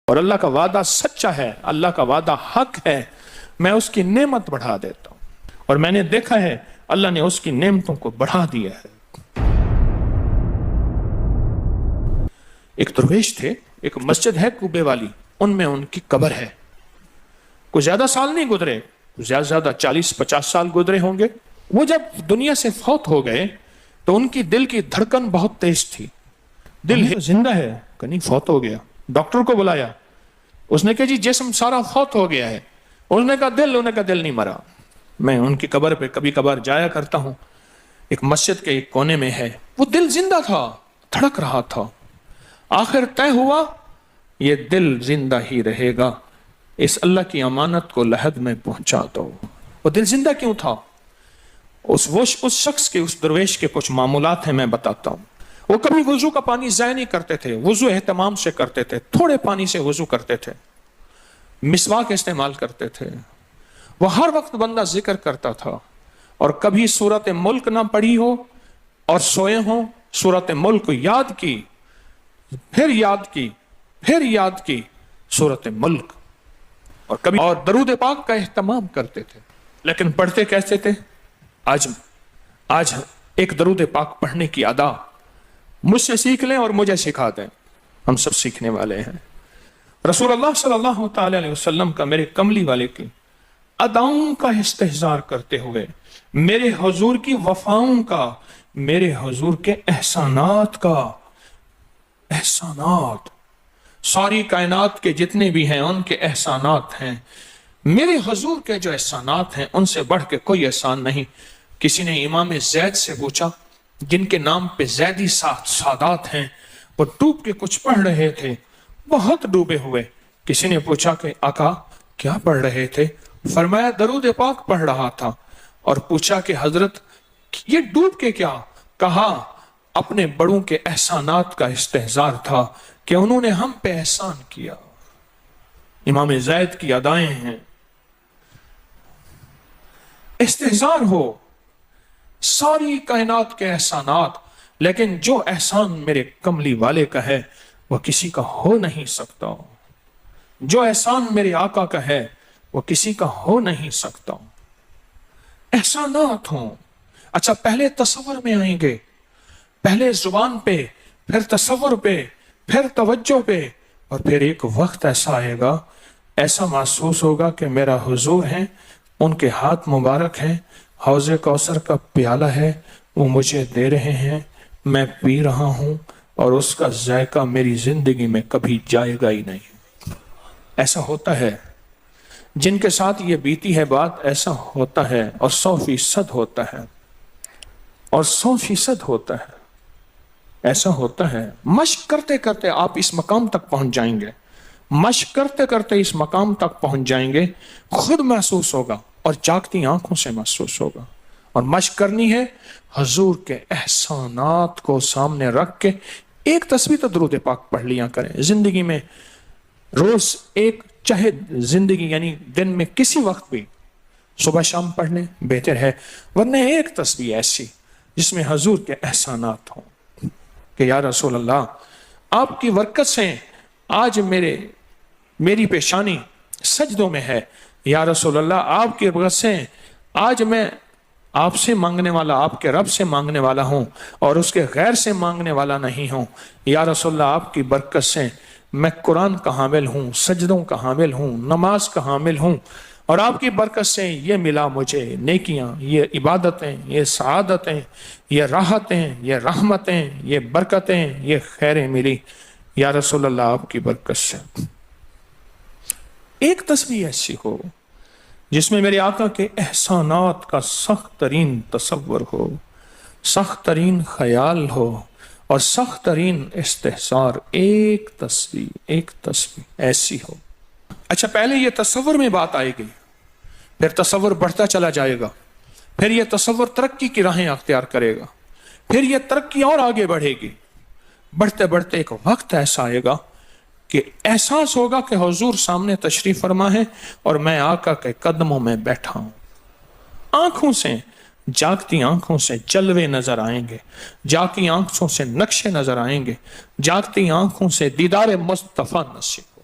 اور اللہ کا وعدہ سچا ہے، اللہ کا وعدہ حق ہے، میں اس کی نعمت بڑھا دیتا ہوں، اور میں نے دیکھا ہے اللہ نے اس کی نعمتوں کو بڑھا دیا ہے۔ ایک درویش تھے، ایک مسجد ہے کوبے والی، ان میں ان کی قبر ہے۔ کوئی زیادہ سال نہیں گزرے، زیادہ زیادہ 40-50 سال گزرے ہوں گے۔ وہ جب دنیا سے فوت ہو گئے تو ان کی دل کی دھڑکن بہت تیز تھی، دل زندہ ہے کہ نہیں فوت ہو گیا۔ ڈاکٹر کو بلایا، اس نے کہا جی جسم سارا فوت ہو گیا ہے۔ اس نے کہا دل، انہوں نے کہا دل نہیں مرا۔ میں ان کی قبر پہ کبھی کبھار جایا کرتا ہوں، ایک مسجد کے ایک کونے میں ہے، وہ دل زندہ تھا، دھڑک رہا تھا۔ آخر طے ہوا یہ دل زندہ ہی رہے گا، اس اللہ کی امانت کو لحد میں پہنچا دو۔ وہ دل زندہ کیوں تھا؟ اس شخص کے، اس درویش کے کچھ معمولات ہیں، میں بتاتا ہوں۔ وہ کبھی وضو کا پانی ضائع نہیں کرتے تھے، وضو اہتمام سے کرتے تھے، تھوڑے پانی سے وضو کرتے تھے، مسواک استعمال کرتے تھے۔ وہ ہر وقت بندہ ذکر کرتا تھا، اور کبھی سورۃ ملک نہ پڑھی ہو اور سوئے ہوں، سورۃ ملک یاد کی، پھر یاد کی، پھر یاد کی سورۃ ملک، اور کبھی اور درود پاک کا اہتمام کرتے تھے۔ لیکن پڑھتے کیسے تھے؟ آج ایک درود پاک پڑھنے کی ادا مجھ سے سیکھ لیں اور مجھے سکھا دیں، ہم سب سیکھنے والے ہیں۔ رسول اللہ صلی اللہ تعالی علیہ وسلم کا، میرے کملی والے کی اداؤں کا استحضار کرتے ہوئے، میرے حضور کی وفاؤں کا، میرے حضور کے احسانات کا، احسانات ساری کائنات کے جتنے بھی ہیں ان کے احسانات ہیں۔ میرے حضور کے جو احسانات ہیں ان سے بڑھ کے کوئی احسان نہیں۔ کسی نے امام زید سے پوچھا، جن کے نام پہ زیدی سادات ہیں، وہ ڈوب کے کچھ پڑھ رہے تھے، بہت ڈوبے ہوئے۔ کسی نے پوچھا کہ آقا کیا پڑھ رہے تھے؟ فرمایا درود پاک پڑھ رہا تھا۔ اور پوچھا کہ حضرت یہ ڈوب کے کیا؟ کہا اپنے بڑوں کے احسانات کا استحضار تھا کہ انہوں نے ہم پہ احسان کیا۔ امام زید کی ادائیں ہیں، استحضار ہو ساری کائنات کے احسانات، لیکن جو احسان میرے کملی والے کا ہے وہ کسی کا ہو نہیں سکتا، جو احسان میرے آقا کا ہے وہ کسی کا ہو نہیں سکتا۔ احسانات ہوں۔ اچھا، پہلے تصور میں آئیں گے، پہلے زبان پہ، پھر تصور پہ، پھر توجہ پہ، اور پھر ایک وقت ایسا آئے گا، ایسا محسوس ہوگا کہ میرا حضور ہے، ان کے ہاتھ مبارک ہیں، حوض کوثر کا پیالہ ہے، وہ مجھے دے رہے ہیں، میں پی رہا ہوں، اور اس کا ذائقہ میری زندگی میں کبھی جائے گا ہی نہیں۔ ایسا ہوتا ہے، جن کے ساتھ یہ بیتی ہے بات، ایسا ہوتا ہے، اور 100% ہوتا ہے، اور 100% ہوتا ہے، ایسا ہوتا ہے۔ مشق کرتے کرتے آپ اس مقام تک پہنچ جائیں گے، مشق کرتے کرتے اس مقام تک پہنچ جائیں گے، خود محسوس ہوگا اور جاگتی آنکھوں سے محسوس ہوگا۔ اور مشق کرنی ہے حضور کے احسانات کو سامنے رکھ کے۔ ایک تصویر تو درود پاک پڑھ لیا کریں زندگی میں، روز ایک، چاہے زندگی یعنی دن میں کسی وقت بھی صبح شام پڑھ لیں، بہتر ہے، ورنہ ایک تصویر ایسی جس میں حضور کے احسانات ہوں کہ یا رسول اللہ آپ کی برکت سے آج میری پیشانی سجدوں میں ہے، یا رسول اللہ آپ کی برکت سے آج میں آپ سے مانگنے والا، آپ کے رب سے مانگنے والا ہوں، اور اس کے غیر سے مانگنے والا نہیں ہوں۔ یا رسول اللہ آپ کی برکت سے میں قرآن کا حامل ہوں، سجدوں کا حامل ہوں، نماز کا حامل ہوں، اور آپ کی برکت سے یہ ملا مجھے نیکیاں، یہ عبادتیں، یہ سعادتیں، یہ راحتیں، یہ رحمتیں، یہ برکتیں، یہ خیریں ملی یا رسول اللہ آپ کی برکت سے۔ ایک تصویر ایسی ہو جس میں میرے آقا کے احسانات کا سخت ترین تصور ہو، سخت ترین خیال ہو، اور سخت ترین استحضار۔ ایک تصویر ایسی ہو۔ اچھا، پہلے یہ تصور میں بات آئے گی، پھر تصور بڑھتا چلا جائے گا، پھر یہ تصور ترقی کی راہیں اختیار کرے گا، پھر یہ ترقی اور آگے بڑھے گی۔ بڑھتے بڑھتے ایک وقت ایسا آئے گا کہ احساس ہوگا کہ حضور سامنے تشریف فرما ہے اور میں آقا کے قدموں میں بیٹھا ہوں۔ آنکھوں سے، جاگتی آنکھوں سے جلوے نظر آئیں گے، جاگتی آنکھوں سے نقشے نظر آئیں گے، جاگتی آنکھوں سے دیدار مصطفیٰ نصیب ہو۔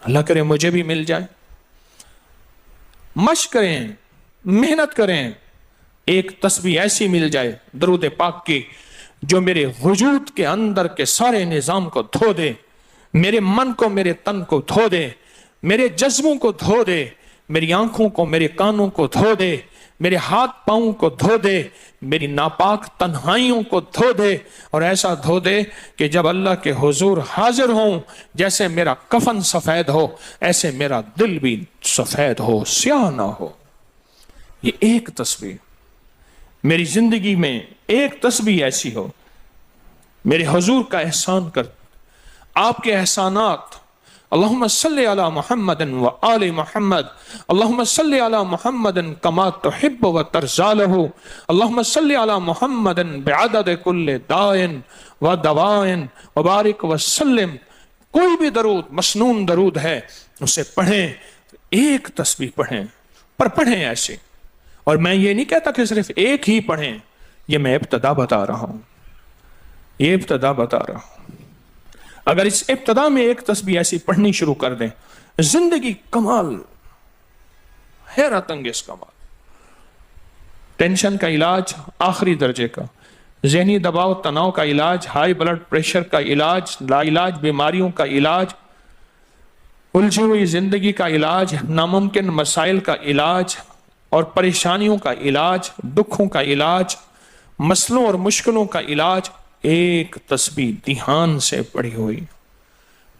اللہ کرے مجھے بھی مل جائے. مشق کریں, محنت کریں, ایک تسبیح ایسی مل جائے درود پاک کی جو میرے وجود کے اندر کے سارے نظام کو دھو دے, میرے من کو, میرے تن کو دھو دے, میرے جذبوں کو دھو دے, میری آنکھوں کو, میرے کانوں کو دھو دے, میرے ہاتھ پاؤں کو دھو دے, میری ناپاک تنہائیوں کو دھو دے, اور ایسا دھو دے کہ جب اللہ کے حضور حاضر ہوں جیسے میرا کفن سفید ہو ایسے میرا دل بھی سفید ہو, سیاہ نہ ہو. یہ ایک تسبیح میری زندگی میں, ایک تسبیح ایسی ہو. میرے حضور کا احسان کر, آپ کے احسانات, اللہم صلی علی محمد و آل محمد, اللہم صلی علی محمد کما تحب و ترضى له, اللہم صلی علی محمد بعدد کل دائن و دوائن وبارک وسلم. کوئی بھی درود, مسنون درود ہے, اسے پڑھیں, ایک تسبیح پڑھیں, پر پڑھیں ایسے. اور میں یہ نہیں کہتا کہ صرف ایک ہی پڑھیں, یہ میں ابتدا بتا رہا ہوں, یہ ابتدا بتا رہا ہوں. اگر اس ابتدا میں ایک تسبیح ایسی پڑھنی شروع کر دیں, زندگی کمال, حیرت انگیز کمال. ٹینشن کا علاج آخری درجے کا, ذہنی دباؤ تناؤ کا علاج, ہائی بلڈ پریشر کا علاج, لا علاج بیماریوں کا علاج, الجھی ہوئی زندگی کا علاج, ناممکن مسائل کا علاج اور پریشانیوں کا علاج, دکھوں کا علاج, مسئلوں اور مشکلوں کا علاج, ایک تسبیح دھیان سے پڑھی ہوئی.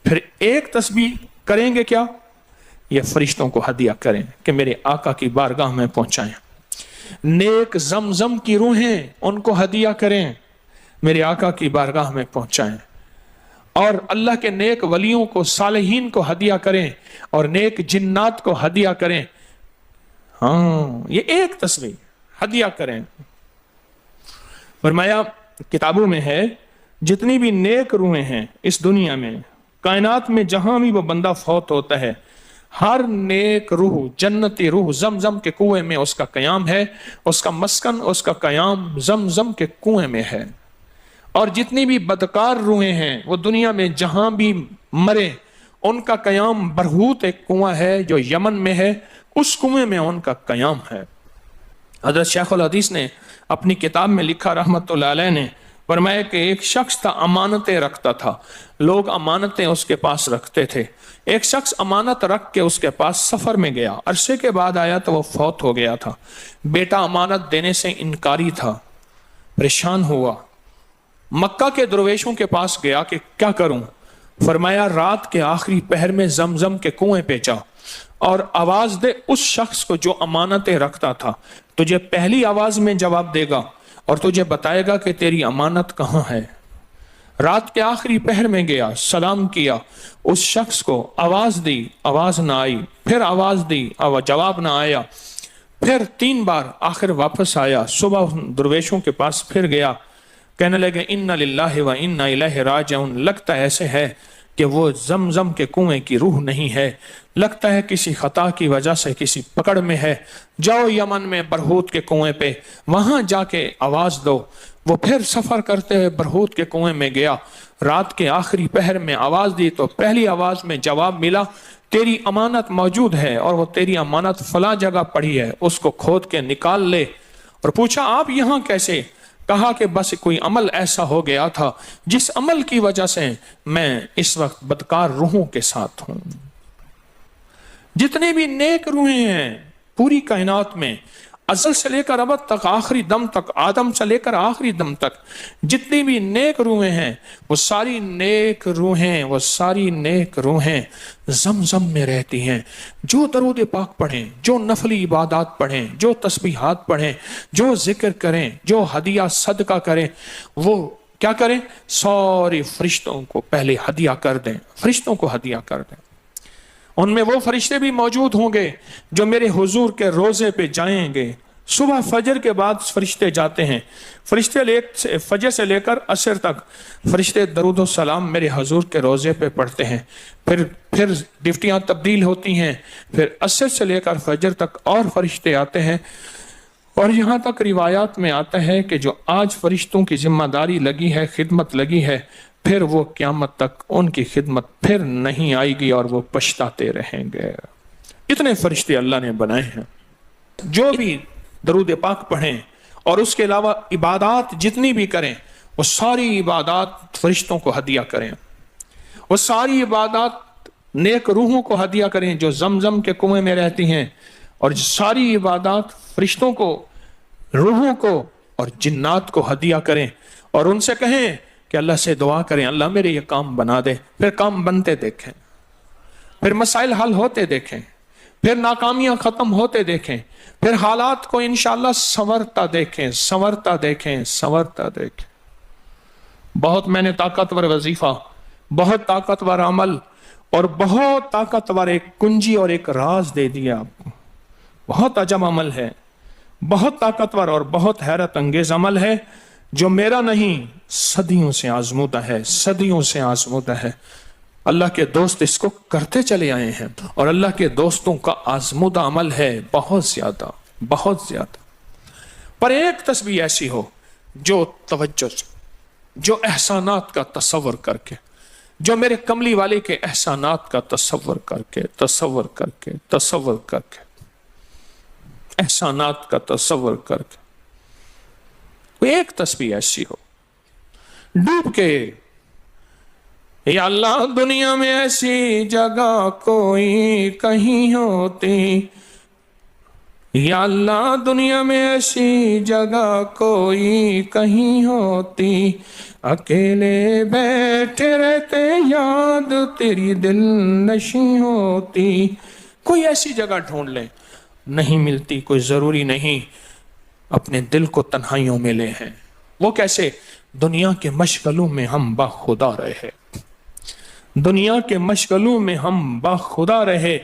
پھر ایک تسبیح کریں گے کیا, یہ فرشتوں کو ہدیہ کریں کہ میرے آقا کی بارگاہ میں پہنچائیں. نیک زمزم کی روحیں ان کو ہدیہ کریں, میرے آقا کی بارگاہ میں پہنچائیں. اور اللہ کے نیک ولیوں کو, صالحین کو ہدیہ کریں, اور نیک جنات کو ہدیہ کریں. ہاں, یہ ایک تسبیح ہدیہ کریں. فرمایا کتابوں میں ہے جتنی بھی نیک روحیں ہیں اس دنیا میں, کائنات میں جہاں بھی وہ بندہ فوت ہوتا ہے, ہر نیک روح, جنتی روح زمزم کے کنویں میں اس کا قیام ہے, اس کا مسکن, اس کا قیام زمزم کے کنویں میں ہے. اور جتنی بھی بدکار روحیں ہیں وہ دنیا میں جہاں بھی مرے, ان کا قیام برہوت ایک کنواں ہے جو یمن میں ہے, اس کنویں میں ان کا قیام ہے. حضرت شیخ الحدیث نے اپنی کتاب میں لکھا رحمت اللہ علیہ نے, فرمایا کہ ایک شخص تھا امانتیں رکھتا تھا, لوگ امانتیں اس کے پاس رکھتے تھے. ایک شخص امانت رکھ کے اس کے پاس سفر میں گیا, عرصے کے بعد آیا تو وہ فوت ہو گیا تھا. بیٹا امانت دینے سے انکاری تھا, پریشان ہوا, مکہ کے درویشوں کے پاس گیا کہ کیا کروں. فرمایا رات کے آخری پہر میں زمزم کے کنویں پہ جا اور آواز دے اس شخص کو جو امانتیں رکھتا تھا, تجھے پہلی آواز میں جواب دے گا اور تجھے بتائے گا کہ تیری امانت کہاں ہے. رات کے آخری پہر میں گیا, سلام کیا, اس شخص کو آواز دی, آواز نہ آئی, پھر آواز دی, جواب نہ آیا, پھر 3 بار, آخر واپس آیا. صبح درویشوں کے پاس پھر گیا, کہنے لگے انا للہ و انا الیہ راجعون, لگتا ایسے ہے کہ وہ زمزم کے کنویں کی روح نہیں ہے, لگتا ہے کسی خطا کی وجہ سے کسی پکڑ میں ہے, جاؤ یمن میں برہوت کے کنویں پہ, وہاں جا کے آواز دو. وہ پھر سفر کرتے ہوئے برہوت کے کنویں میں گیا, رات کے آخری پہر میں آواز دی تو پہلی آواز میں جواب ملا, تیری امانت موجود ہے اور وہ تیری امانت فلاں جگہ پڑی ہے, اس کو کھود کے نکال لے. اور پوچھا آپ یہاں کیسے؟ کہا کہ بس کوئی عمل ایسا ہو گیا تھا جس عمل کی وجہ سے میں اس وقت بدکار روحوں کے ساتھ ہوں. جتنے بھی نیک روحیں ہیں پوری کائنات میں, ازل سے لے کر ابد تک, آخری دم تک, آدم سے لے کر آخری دم تک, جتنی بھی نیک روحیں ہیں وہ ساری نیک روحیں, وہ ساری نیک روحیں زمزم میں رہتی ہیں. جو درود پاک پڑھیں, جو نفلی عبادات پڑھیں, جو تسبیحات پڑھیں, جو ذکر کریں, جو ہدیہ صدقہ کریں, وہ کیا کریں, ساری فرشتوں کو پہلے ہدیہ کر دیں, فرشتوں کو ہدیہ کر دیں. ان میں وہ فرشتے بھی موجود ہوں گے جو میرے حضور کے روزے پہ جائیں گے. صبح فجر کے بعد فرشتے جاتے ہیں, فرشتے فجر سے لے کر عصر تک فرشتے درود و سلام میرے حضور کے روزے پہ پڑھتے ہیں. پھر ڈیوٹیاں تبدیل ہوتی ہیں, پھر عصر سے لے کر فجر تک اور فرشتے آتے ہیں. اور یہاں تک روایات میں آتا ہے کہ جو آج فرشتوں کی ذمہ داری لگی ہے, خدمت لگی ہے, پھر وہ قیامت تک ان کی خدمت پھر نہیں آئے گی اور وہ پچھتاتے رہیں گے۔ اتنے فرشتے اللہ نے بنائے ہیں، جو بھی درود پاک پڑھیں اور اس کے علاوہ عبادات جتنی بھی کریں، وہ ساری عبادات فرشتوں کو ہدیہ کریں، وہ ساری عبادات نیک روحوں کو ہدیہ کریں جو زمزم کے کنویں میں رہتی ہیں، اور ساری عبادات فرشتوں کو، روحوں کو اور جنات کو ہدیہ کریں، اور ان سے کہیں کہ اللہ سے دعا کریں اللہ میرے یہ کام بنا دے۔ پھر کام بنتے دیکھیں، پھر مسائل حل ہوتے دیکھیں، پھر ناکامیاں ختم ہوتے دیکھیں، پھر حالات کو انشاءاللہ سنورتا دیکھیں، سنورتا دیکھیں، سنورتا دیکھیں۔ بہت میں نے طاقتور وظیفہ، بہت طاقتور عمل اور بہت طاقتور ایک کنجی اور ایک راز دے دیا آپ کو۔ بہت عجب عمل ہے، بہت طاقتور اور بہت حیرت انگیز عمل ہے، جو میرا نہیں، صدیوں سے آزمودہ ہے، صدیوں سے آزمودہ ہے۔ اللہ کے دوست اس کو کرتے چلے آئے ہیں، اور اللہ کے دوستوں کا آزمودہ عمل ہے بہت زیادہ، بہت زیادہ۔ پر ایک تسبیح ایسی ہو جو توجہ سے، جو احسانات کا تصور کر کے، جو میرے کملی والے کے احسانات کا تصور کر کے، تصور کر کے، تصور کر کے، احسانات کا تصور کر کے، کوئی ایک تسبیح ایسی ہو ڈوب کے، یا اللہ دنیا میں ایسی جگہ کوئی کہیں ہوتی، یا اللہ دنیا میں ایسی جگہ کوئی کہیں ہوتی، اکیلے بیٹھے رہتے یاد تیری دل نشیں ہوتی۔ کوئی ایسی جگہ ڈھونڈ لیں، نہیں ملتی کوئی ضروری نہیں اپنے دل کو تنہائیوں میں لے ہیں۔ وہ کیسے؟ دنیا کے مشغلوں میں ہم باخدا رہے، دنیا کے مشغلوں میں ہم باخدا رہے،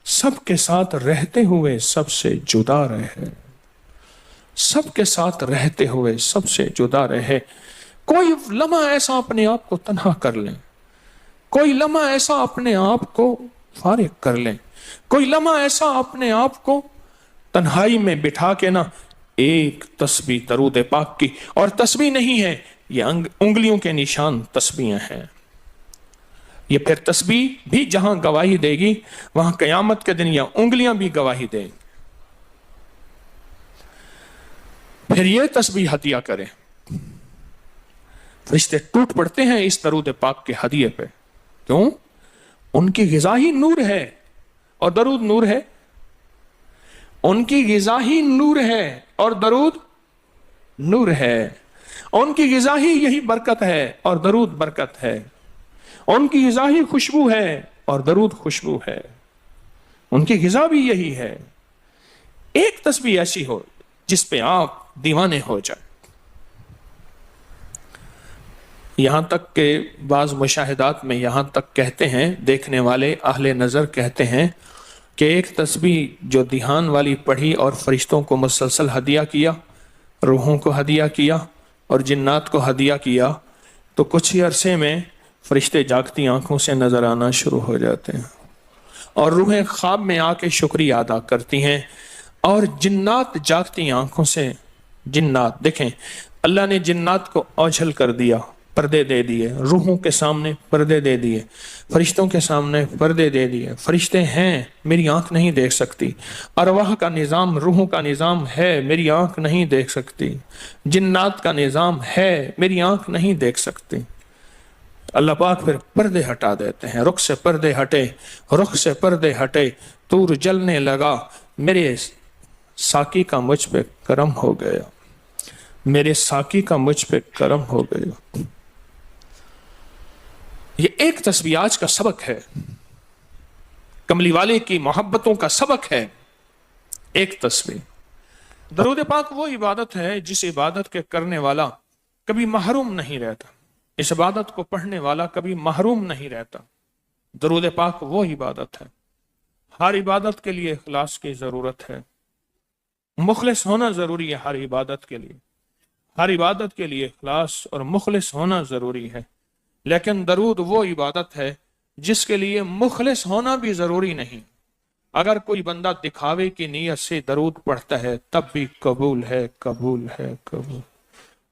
سب کے ساتھ رہتے ہوئے سب سے جدا رہے، سب کے ساتھ رہتے ہوئے سب سے جدا رہے۔ کوئی لمحہ ایسا اپنے آپ کو تنہا کر لیں، کوئی لمحہ ایسا اپنے آپ کو فارغ کر لیں، کوئی لمحہ ایسا اپنے آپ کو تنہائی میں بٹھا کے نا ایک تسبیح درود پاک کی، اور تسبیح نہیں ہے یہ انگلیوں کے نشان تسبیحیں ہیں۔ یہ پھر تسبیح بھی جہاں گواہی دے گی وہاں قیامت کے دن یہ انگلیاں بھی گواہی دیں گی۔ پھر یہ تسبیح ہدیہ کریں، فرشتے ٹوٹ پڑتے ہیں اس درود پاک کے ہدیے پہ۔ کیوں؟ ان کی غذا ہی نور ہے، اور درود نور ہے۔ ان کی غذا ہی نور ہے اور درود نور ہے۔ ان کی غذا ہی یہی برکت ہے اور درود برکت ہے۔ ان کی غذا ہی خوشبو ہے اور درود خوشبو ہے۔ ان کی غذا بھی یہی ہے۔ ایک تسبیح ایسی ہو جس پہ آپ دیوانے ہو جائیں۔ یہاں تک کہ بعض مشاہدات میں یہاں تک کہتے ہیں، دیکھنے والے اہل نظر کہتے ہیں کہ ایک تسبیح جو دھیان والی پڑھی اور فرشتوں کو مسلسل ہدیہ کیا، روحوں کو ہدیہ کیا اور جنات کو ہدیہ کیا، تو کچھ ہی عرصے میں فرشتے جاگتی آنکھوں سے نظر آنا شروع ہو جاتے ہیں، اور روحیں خواب میں آ کے شکریہ ادا کرتی ہیں، اور جنات جاگتی آنکھوں سے، جنات دیکھیں اللہ نے جنات کو اوجھل کر دیا، پردے دے دیے، روحوں کے سامنے پردے دے دیے، فرشتوں کے سامنے پردے دے دیے۔ فرشتے ہیں، میری آنکھ نہیں دیکھ سکتی، ارواح کا نظام، روحوں کا نظام ہے، میری آنکھ نہیں دیکھ سکتی، جنات کا نظام ہے، میری آنکھ نہیں دیکھ سکتی۔ اللہ پاک پھر پردے ہٹا دیتے ہیں، رخ سے پردے ہٹے، رخ سے پردے ہٹے، طور جلنے لگا، میرے ساقی کا مجھ پہ کرم ہو گیا، میرے ساقی کا مجھ پہ کرم ہو گیا۔ یہ ایک تسبیح آج کا سبق ہے، کملی والے کی محبتوں کا سبق ہے، ایک تسبیح۔ درود پاک وہ عبادت ہے جس عبادت کے کرنے والا کبھی محروم نہیں رہتا، اس عبادت کو پڑھنے والا کبھی محروم نہیں رہتا۔ درود پاک وہ عبادت ہے، ہر عبادت کے لیے اخلاص کی ضرورت ہے، مخلص ہونا ضروری ہے۔ ہر عبادت کے لیے، ہر عبادت کے لیے اخلاص اور مخلص ہونا ضروری ہے، لیکن درود وہ عبادت ہے جس کے لیے مخلص ہونا بھی ضروری نہیں۔ اگر کوئی بندہ دکھاوے کی نیت سے درود پڑھتا ہے تب بھی قبول ہے، قبول ہے، قبول۔